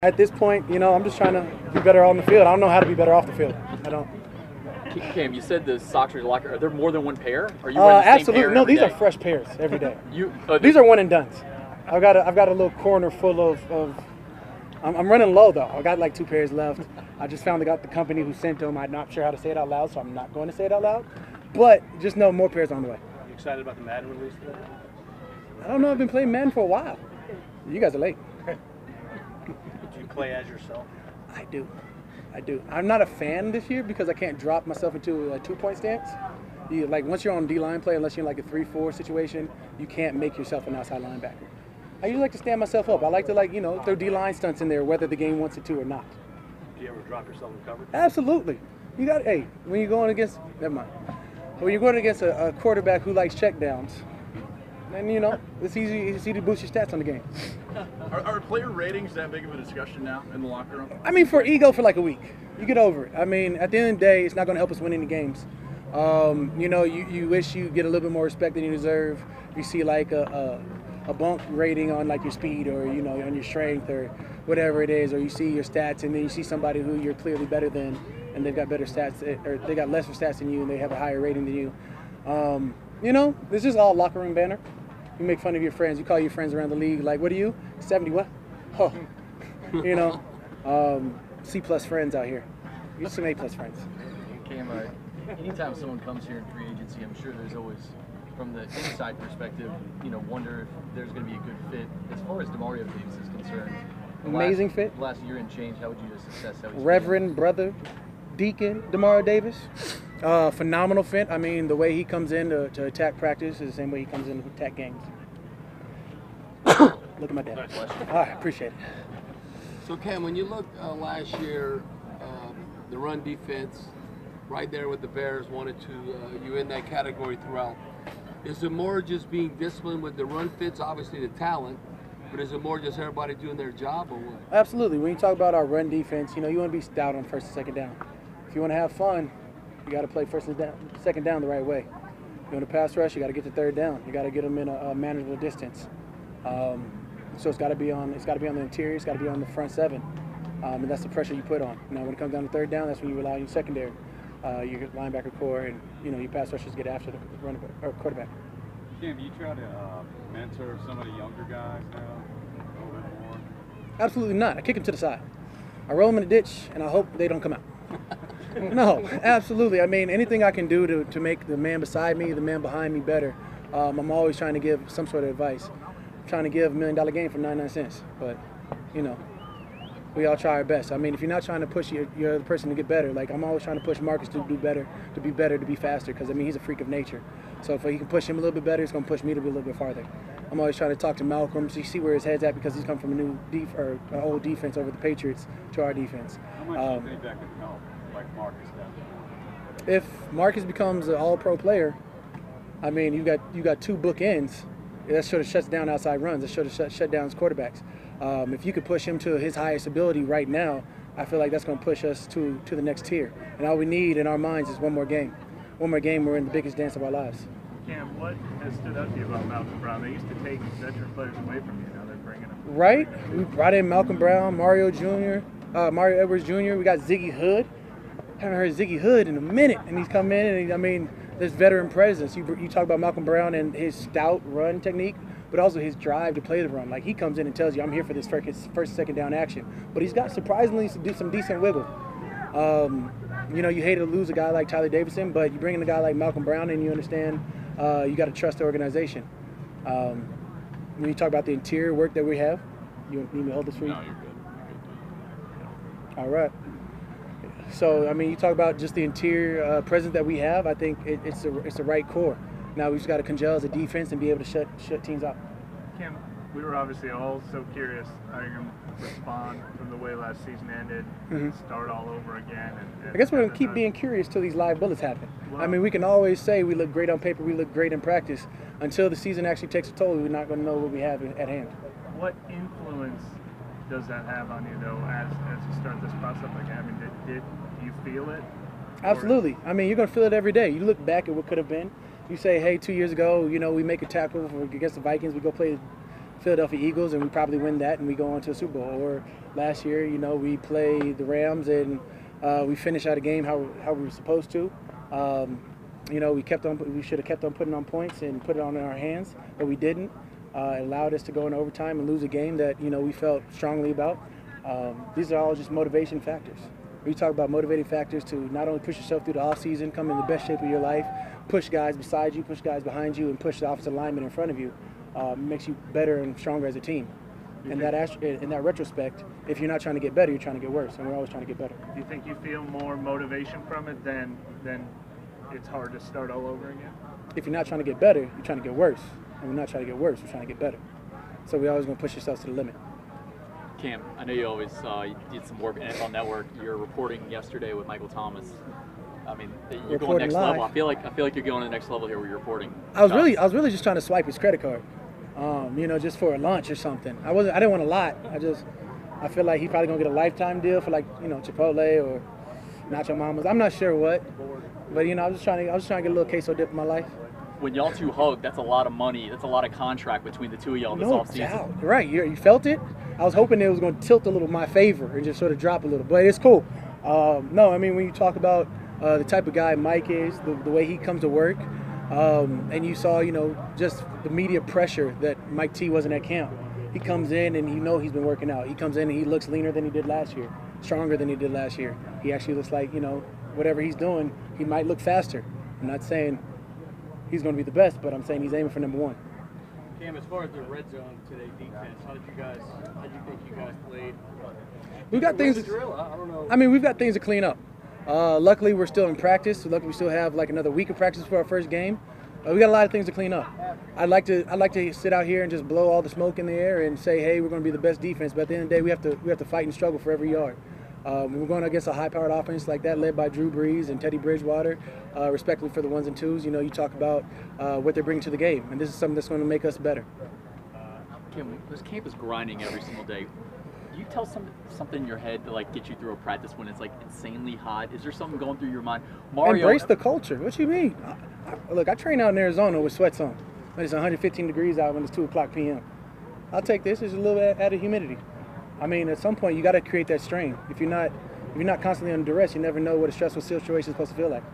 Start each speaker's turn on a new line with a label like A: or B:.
A: At this point, I'm just trying to be better on the field. I don't know how to be better off the field. I don't.
B: Cam, you said the socks are locker. Are there more than one pair? Are you wearing the same
A: Absolutely.
B: pair
A: No,
B: every
A: these
B: day?
A: are fresh pairs every day.
B: You
A: These are one and dones. I've got a little corner full of I'm running low though. I got like 2 pairs left. I just found out the company who sent them. I'm not sure how to say it out loud, so I'm not going to say it out loud. But just know more pairs on the way.
C: You excited about the Madden release today?
A: I don't know. I've been playing Madden for a while. You guys are late.
C: Do you play as yourself?
A: I do. I'm not a fan this year because I can't drop myself into a 2-point stance. Once you're on D-line play, unless you're in like a 3-4 situation, you can't make yourself an outside linebacker. I usually like to stand myself up. I like to throw D-line stunts in there, whether the game wants it to or not.
C: Do you ever drop yourself in coverage?
A: Absolutely. When you're going against, never mind. When you're going against a quarterback who likes checkdowns, then it's easy to boost your stats on the game.
D: Are player ratings that big of a discussion now in the locker room?
A: I mean, for ego for like a week. You get over it. I mean, at the end of the day, it's not going to help us win any games. You wish you get a little bit more respect than you deserve. You see like a bunk rating on like your speed or on your strength or whatever it is, or you see your stats and then you see somebody who you're clearly better than and they've got better stats or they got lesser stats than you and they have a higher rating than you. This is all locker room banner. You make fun of your friends. You call your friends around the league like, what are you? 70 what? Oh. C+ friends out here. You're some A+ friends.
E: Cam, anytime someone comes here in free agency, I'm sure there's always, from the inside perspective, wonder if there's going to be a good fit. As far as Demario Davis is concerned,
A: amazing fit.
E: Last year and change, how would you assess how he's
A: Reverend Brother Deacon Demario Davis? Phenomenal fit. I mean, the way he comes in to attack practice is the same way he comes in to attack games. Look at my dad. All right, appreciate it.
F: So Cam, when you look last year, the run defense, right there with the Bears, wanted to you in that category throughout. Is it more just being disciplined with the run fits, obviously the talent, but is it more just everybody doing their job or what?
A: Absolutely. When you talk about our run defense, you want to be stout on first and second down. If you want to have fun, you got to play first and second down the right way. You want to pass rush, you got to get to third down. You got to get them in a manageable distance. So it's got to be on the interior. It's got to be on the front 7, and that's the pressure you put on. When it comes down to third down, that's when you rely on your secondary, your linebacker core, and your pass rushers get after the running back or quarterback.
G: Cam, do you try to mentor some of the younger guys now a little bit more?
A: Absolutely not. I kick them to the side. I roll them in the ditch, and I hope they don't come out. No, absolutely. I mean, anything I can do to make the man beside me, the man behind me better, I'm always trying to give some sort of advice. I'm trying to give $1 million game for 99 cents, but, we all try our best. I mean, if you're not trying to push your other person to get better, like I'm always trying to push Marcus to do better, to be better, to be faster, because, I mean, he's a freak of nature. So if he can push him a little bit better, it's going to push me to be a little bit farther. I'm always trying to talk to Malcolm so you see where his head's at because he's come from a new old defense over the Patriots to our defense.
G: How much do you think that could help, like Marcus down there?
A: If Marcus becomes an all-pro player, I mean, you got 2 bookends. That sort of shuts down outside runs. That sort of shut down his quarterbacks. If you could push him to his highest ability right now, I feel like that's going to push us to the next tier. And all we need in our minds is one more game. One more game, we're in the biggest dance of our lives.
C: Cam, what has stood out to you about Malcolm Brown? They used to take veteran players away from you. Now they're bringing them.
A: Right? We brought in Malcolm Brown, Mario Edwards Jr. We got Ziggy Hood. Haven't heard Ziggy Hood in a minute, and he's come in, and there's veteran presence. You talk about Malcolm Brown and his stout run technique, but also his drive to play the run. Like, he comes in and tells you, I'm here for this first, second down action. But he's got surprisingly some decent wiggle. You hate to lose a guy like Tyler Davison, but you bring in a guy like Malcolm Brown and you understand you got to trust the organization. When you talk about the interior work that we have, you need me to hold this for you?
D: No, you're good.
A: All right. So, I mean, you talk about just the interior presence that we have. I think it's the right core. Now we just got to congeal as a defense and be able to shut teams out.
C: Cam, we were obviously all so curious how you're going to respond from the way last season ended, and start all over again. And
A: I guess we're going to keep being curious till these live bullets happen. Wow. I mean, we can always say we look great on paper, we look great in practice. Until the season actually takes a toll, we're not going to know what we have at hand.
C: What influence does that have on you, though, as you start this process? Like, I mean, do you feel it?
A: Absolutely. I mean, you're going to feel it every day. You look back at what could have been. You say, hey, 2 years ago, we make a tackle against the Vikings. We go play Philadelphia Eagles and we probably win that and we go on to a Super Bowl. Or last year, you know, we play the Rams and we finish out a game how we were supposed to. You know, we should have kept on putting on points and put it on in our hands, but we didn't. It allowed us to go in overtime and lose a game that, you know, we felt strongly about. These are all just motivation factors. We talk about motivating factors to not only push yourself through the offseason, come in the best shape of your life, push guys beside you, push guys behind you, and push the offensive lineman in front of you. Makes you better and stronger as a team. In that retrospect, if you're not trying to get better, you're trying to get worse, and we're always trying to get better.
C: Do you think you feel more motivation from it than it's hard to start all over again?
A: If you're not trying to get better, you're trying to get worse. And we're not trying to get worse, we're trying to get better. So we're always going to push ourselves to the limit.
B: Cam, I know you always you did some work at NFL Network. You're reporting yesterday with Michael Thomas. I mean, you're going next level. I feel like you're going to the next level here with your reporting.
A: I was really just trying to swipe his credit card, you know, just for a lunch or something. I didn't want a lot. I feel like he's probably gonna get a lifetime deal for, like, you know, Chipotle or Nacho Mamas. I'm not sure what, but you know, I was trying to get a little queso dip in my life.
B: When y'all two hug, that's a lot of money. That's a lot of contract between the two of y'all this offseason.
A: Doubt. Right, you felt it. I was hoping it was going to tilt a little in my favor and just sort of drop a little, but it's cool. No, I mean, when you talk about the type of guy Mike is, the way he comes to work, and you saw, you know, just the media pressure that Mike T wasn't at camp. He comes in and he's been working out. He comes in and he looks leaner than he did last year, stronger than he did last year. He actually looks like, you know, whatever he's doing, he might look faster. I'm not saying he's going to be the best, but I'm saying he's aiming for number one.
H: Cam, as far as the red zone today defense, how do you think you guys played?
A: We've got things.
H: I don't know.
A: I mean, we've got things to clean up. Luckily, we're still in practice. So luckily, we still have like another week of practice for our first game. We got a lot of things to clean up. I'd like to sit out here and just blow all the smoke in the air and say, hey, we're going to be the best defense. But at the end of the day, we have to fight and struggle for every yard. We're going against a high-powered offense like that, led by Drew Brees and Teddy Bridgewater, respectively for the ones and twos. You know, you talk about what they're bringing to the game, and this is something that's going to make us better.
B: Kim, this camp is grinding every single day. Do you tell something in your head to, like, get you through a practice when it's like insanely hot? Is there something going through your mind? Mario,
A: embrace the culture. What you mean? Look, I train out in Arizona with sweats on. When it's 115 degrees out when it's 2:00 p.m. I'll take this. There's a little bit added humidity. I mean, at some point, you got to create that strain. If you're not constantly under duress, you never know what a stressful situation is supposed to feel like.